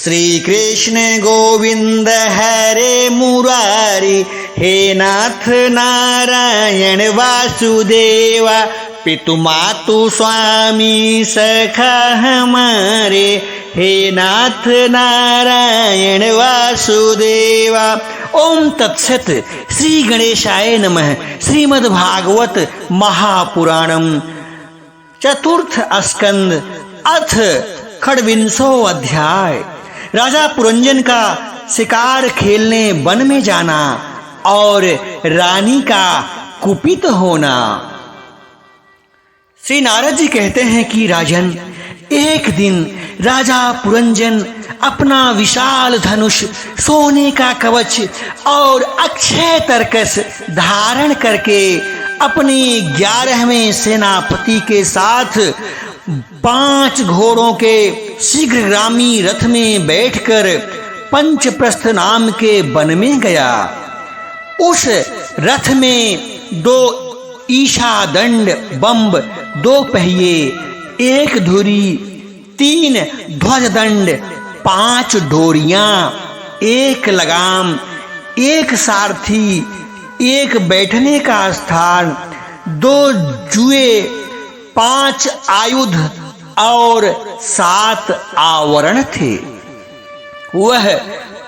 श्री कृष्ण गोविंद हरे मुरारी, हे नाथ नारायण वासुदेवा, पितु मातु स्वामी सखा हमारे, हे नाथ नारायण वासुदेवा। ओम तत्सत। श्री गणेशाय नमः। श्रीमद्भागवत महापुराणम चतुर्थ स्कंद अथ खड़विंशो अध्याय। राजा पुरंजन का शिकार खेलने वन में जाना और रानी का कुपित होना। श्री नारद जी कहते हैं कि राजन, एक दिन राजा पुरंजन अपना विशाल धनुष, सोने का कवच और अक्षय तरकस धारण करके अपने 11वें सेनापति के साथ 5 घोड़ों के शीघ्रगामी रथ में बैठकर पंचप्रस्थ नाम के वन में गया। उस रथ में 2 ईशादंड बम्ब, 2 पहिए, 1 धुरी, 3 ध्वजदंड, 5 डोरियां, 1 लगाम, 1 सारथी, 1 बैठने का स्थान, 2 जुए, 5 आयुध और 7 आवरण थे। वह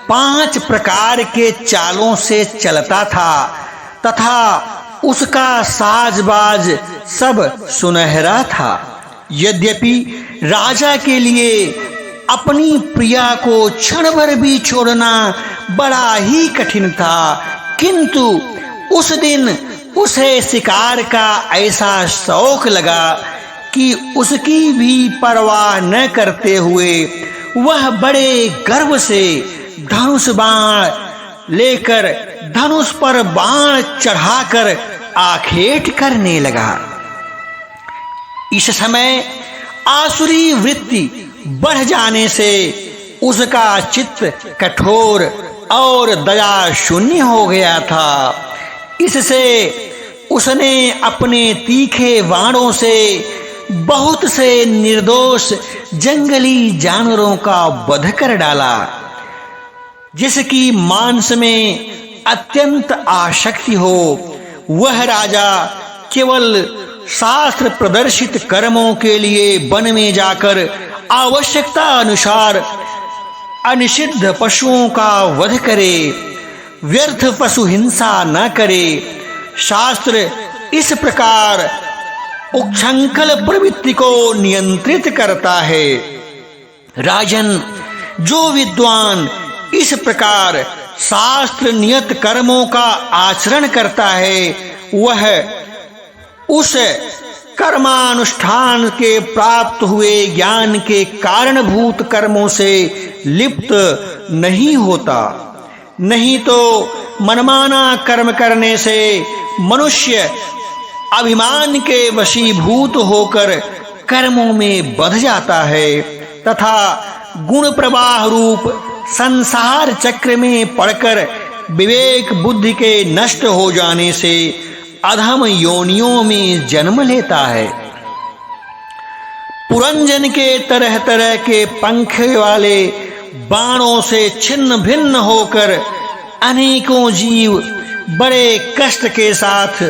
5 प्रकार के चालों से चलता था तथा उसका साजबाज सब सुनहरा था। यद्यपि राजा के लिए अपनी प्रिया को क्षण भर भी छोड़ना बड़ा ही कठिन था, किंतु उस दिन उसे शिकार का ऐसा शौक लगा कि उसकी भी परवाह न करते हुए वह बड़े गर्व से धनुष बाण लेकर धनुष पर बाण चढ़ाकर आखेट करने लगा। इस समय आसुरी वृत्ति बढ़ जाने से उसका चित्त कठोर और दया शून्य हो गया था। इससे उसने अपने तीखे बाणों से बहुत से निर्दोष जंगली जानवरों का वध कर डाला। जिसकी मांस में अत्यंत आसक्ति हो, वह राजा केवल शास्त्र प्रदर्शित कर्मों के लिए वन में जाकर आवश्यकता अनुसार अनिषिद्ध पशुओं का वध करे, व्यर्थ पशु हिंसा न करे। शास्त्र इस प्रकार उच्छृंखल प्रवृत्ति को नियंत्रित करता है। राजन, जो विद्वान इस प्रकार शास्त्र नियत कर्मों का आचरण करता है, वह उस कर्मानुष्ठान के प्राप्त हुए ज्ञान के कारणभूत कर्मों से लिप्त नहीं होता। नहीं तो मनमाना कर्म करने से मनुष्य अभिमान के वशीभूत होकर कर्मों में बंध जाता है तथा गुण प्रवाह रूप संसार चक्र में पड़कर विवेक बुद्धि के नष्ट हो जाने से अधम योनियों में जन्म लेता है। पुरंजन के तरह तरह के पंख वाले बाणों से छिन्न भिन्न होकर अनेकों जीव बड़े कष्ट के साथ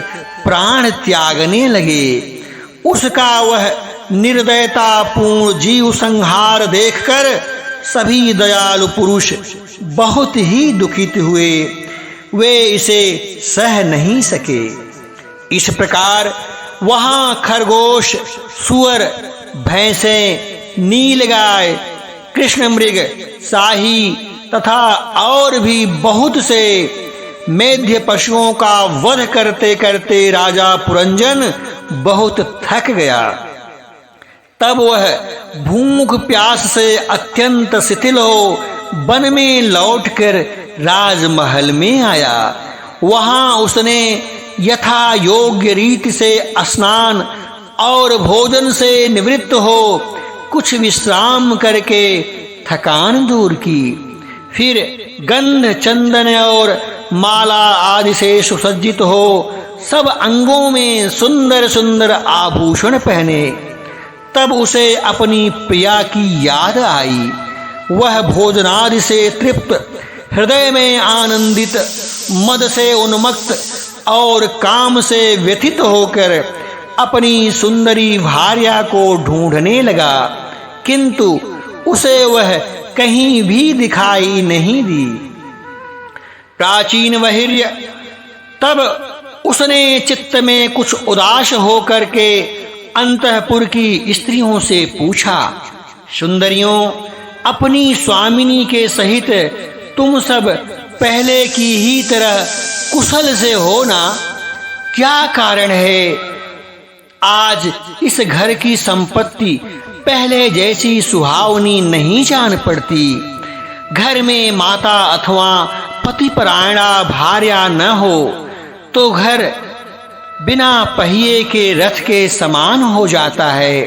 प्राण त्यागने लगे। उसका वह निर्दयतापूर्ण जीव संहार देखकर सभी दयालु पुरुष बहुत ही दुखित हुए। वे इसे सह नहीं सके। इस प्रकार वहां खरगोश, सुअर, भैंसें, नीलगाय, कृष्ण मृग, शाही तथा और भी बहुत से मेध्य पशुओं का वध करते करते राजा पुरंजन बहुत थक गया। तब वह भूख प्यास से अत्यंत शिथिल हो वन में लौटकर राजमहल में आया। वहां उसने यथा योग्य रीति से स्नान और भोजन से निवृत्त हो कुछ विश्राम करके थकान दूर की। फिर गंध, चंदन और माला आदि से सुसज्जित हो सब अंगों में सुंदर सुंदर आभूषण पहने। तब उसे अपनी प्रिया की याद आई। वह भोजनादि से तृप्त, हृदय में आनंदित, मद से उन्मत्त और काम से व्यथित होकर अपनी सुंदरी भार्या को ढूंढने लगा, किंतु उसे वह कहीं भी दिखाई नहीं दी। प्राचीन वहीर्य तब उसने चित्त में कुछ उदास होकर के अंतःपुर की स्त्रियों से पूछा, सुंदरियों, अपनी स्वामिनी के सहित तुम सब पहले की ही तरह कुशल से हो ना? क्या कारण है आज इस घर की संपत्ति पहले जैसी सुहावनी नहीं जान पड़ती? घर में माता अथवा पतिपरायणा भार्या न हो तो घर बिना पहिए के रथ के समान हो जाता है।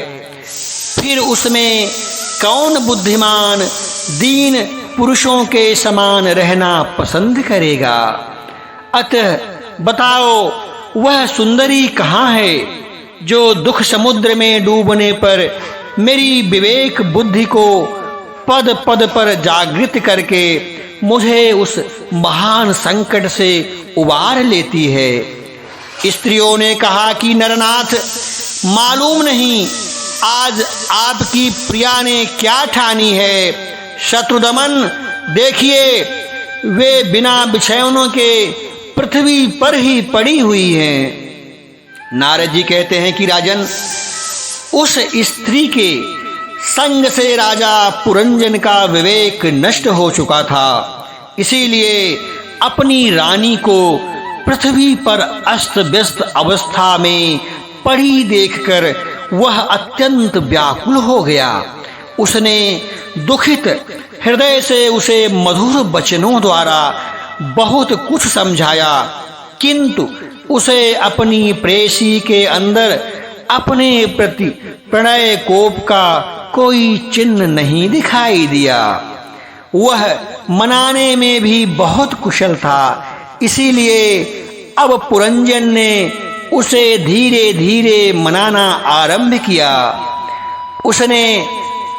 फिर उसमें कौन बुद्धिमान दीन पुरुषों के समान रहना पसंद करेगा? अतः बताओ, वह सुंदरी कहाँ है जो दुख समुद्र में डूबने पर मेरी विवेक बुद्धि को पद पद पर जागृत करके मुझे उस महान संकट से उबार लेती है? स्त्रियों ने कहा कि नरनाथ, मालूम नहीं आज आपकी प्रिया ने क्या ठानी है। शत्रुदमन, देखिए वे बिना बिछौनों के पृथ्वी पर ही पड़ी हुई हैं। नारद जी कहते हैं कि राजन, उस स्त्री के संग से राजा पुरंजन का विवेक नष्ट हो चुका था, इसीलिए अपनी रानी को पृथ्वी पर अस्त व्यस्त अवस्था में पड़ी देखकर वह अत्यंत व्याकुल हो गया। उसने दुखित हृदय से उसे मधुर वचनों द्वारा बहुत कुछ समझाया, किंतु उसे अपनी प्रेसी के अंदर अपने प्रति प्रणय कोप का कोई चिन्ह नहीं दिखाई दिया। वह मनाने में भी बहुत कुशल था, इसीलिए अब पुरंजन ने उसे धीरे धीरे मनाना आरंभ किया। उसने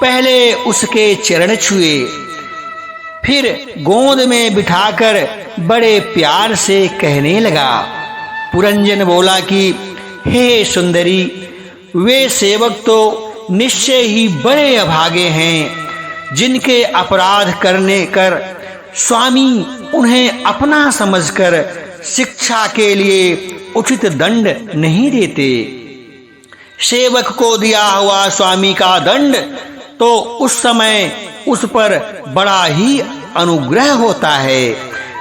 पहले उसके चरण छुए, फिर गोद में बिठाकर बड़े प्यार से कहने लगा। पुरंजन बोला कि हे सुंदरी, वे सेवक तो निश्चय ही बड़े अभागे हैं, जिनके अपराध करने कर स्वामी उन्हें अपना समझकर शिक्षा के लिए उचित दंड नहीं देते। सेवक को दिया हुआ स्वामी का दंड तो उस समय उस पर बड़ा ही अनुग्रह होता है।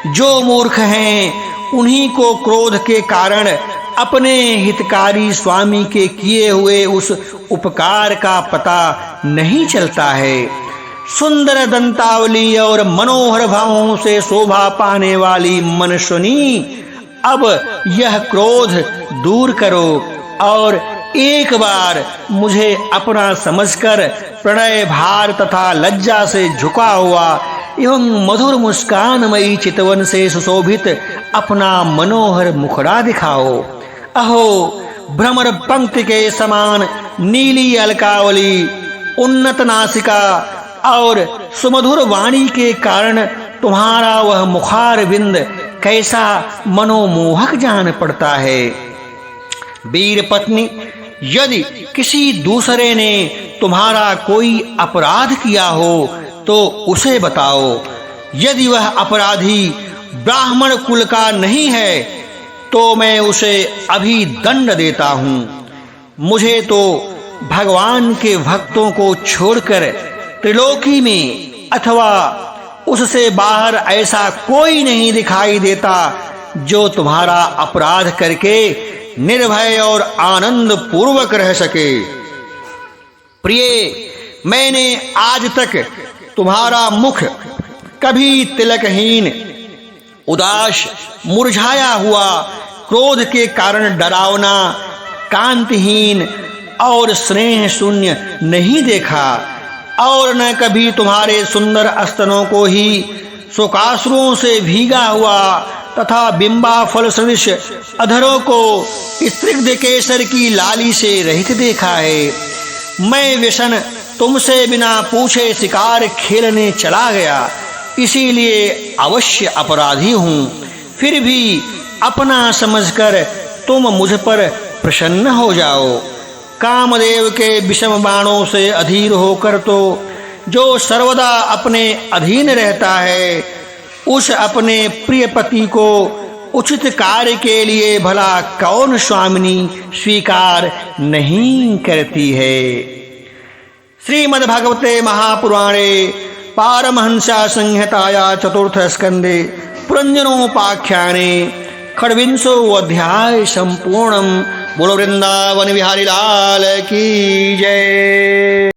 जो मूर्ख हैं उन्हीं को क्रोध के कारण अपने हितकारी स्वामी के किए हुए उस उपकार का पता नहीं चलता है। सुंदर दंतावली और मनोहर भावों से शोभा पाने वाली मनस्विनी, अब यह क्रोध दूर करो और एक बार मुझे अपना समझकर प्रणय भार तथा लज्जा से झुका हुआ एवं मधुर मुस्कानमयी चितवन से सुशोभित अपना मनोहर मुखड़ा दिखाओ। अहो, भ्रमर पंक्ति के समान नीली अलकावली, उन्नत नासिका और सुमधुर वाणी के कारण तुम्हारा वह मुखारविंद कैसा मनोमोहक जान पड़ता है। वीर पत्नी, यदि किसी दूसरे ने तुम्हारा कोई अपराध किया हो तो उसे बताओ। यदि वह अपराधी ब्राह्मण कुल का नहीं है तो मैं उसे अभी दंड देता हूँ। मुझे तो भगवान के भक्तों को छोड़कर त्रिलोकी में अथवा उससे बाहर ऐसा कोई नहीं दिखाई देता जो तुम्हारा अपराध करके निर्भय और आनंद पूर्वक रह सके। प्रिय, मैंने आज तक तुम्हारा मुख कभी तिलकहीन, उदास, मुरझाया हुआ, क्रोध के कारण डरावना, कांतिहीन और स्नेह शून्य नहीं देखा, और न कभी तुम्हारे सुंदर स्तनों को ही शोकाश्रुओं से भीगा हुआ तथा बिंबा फल सदृश अधरों को स्निग्ध केसर की लाली से रहित देखा है। मैं व्यसन तुमसे बिना पूछे शिकार खेलने चला गया, इसीलिए अवश्य अपराधी हूं। फिर भी अपना समझकर तुम मुझ पर प्रसन्न हो जाओ। कामदेव के विषम बाणों से अधीर होकर तो जो सर्वदा अपने अधीन रहता है, उस अपने प्रिय पति को उचित कार्य के लिए भला कौन स्वामिनी स्वीकार नहीं करती है। श्रीमद्भागवते महापुराणे पारमहंस्या संहिताया चतुर्थ स्कंदे पुरंजनोपाख्याने खड्विंशो अध्याय संपूर्णम्। बोलो वृंदावन बिहारी लाल की जय।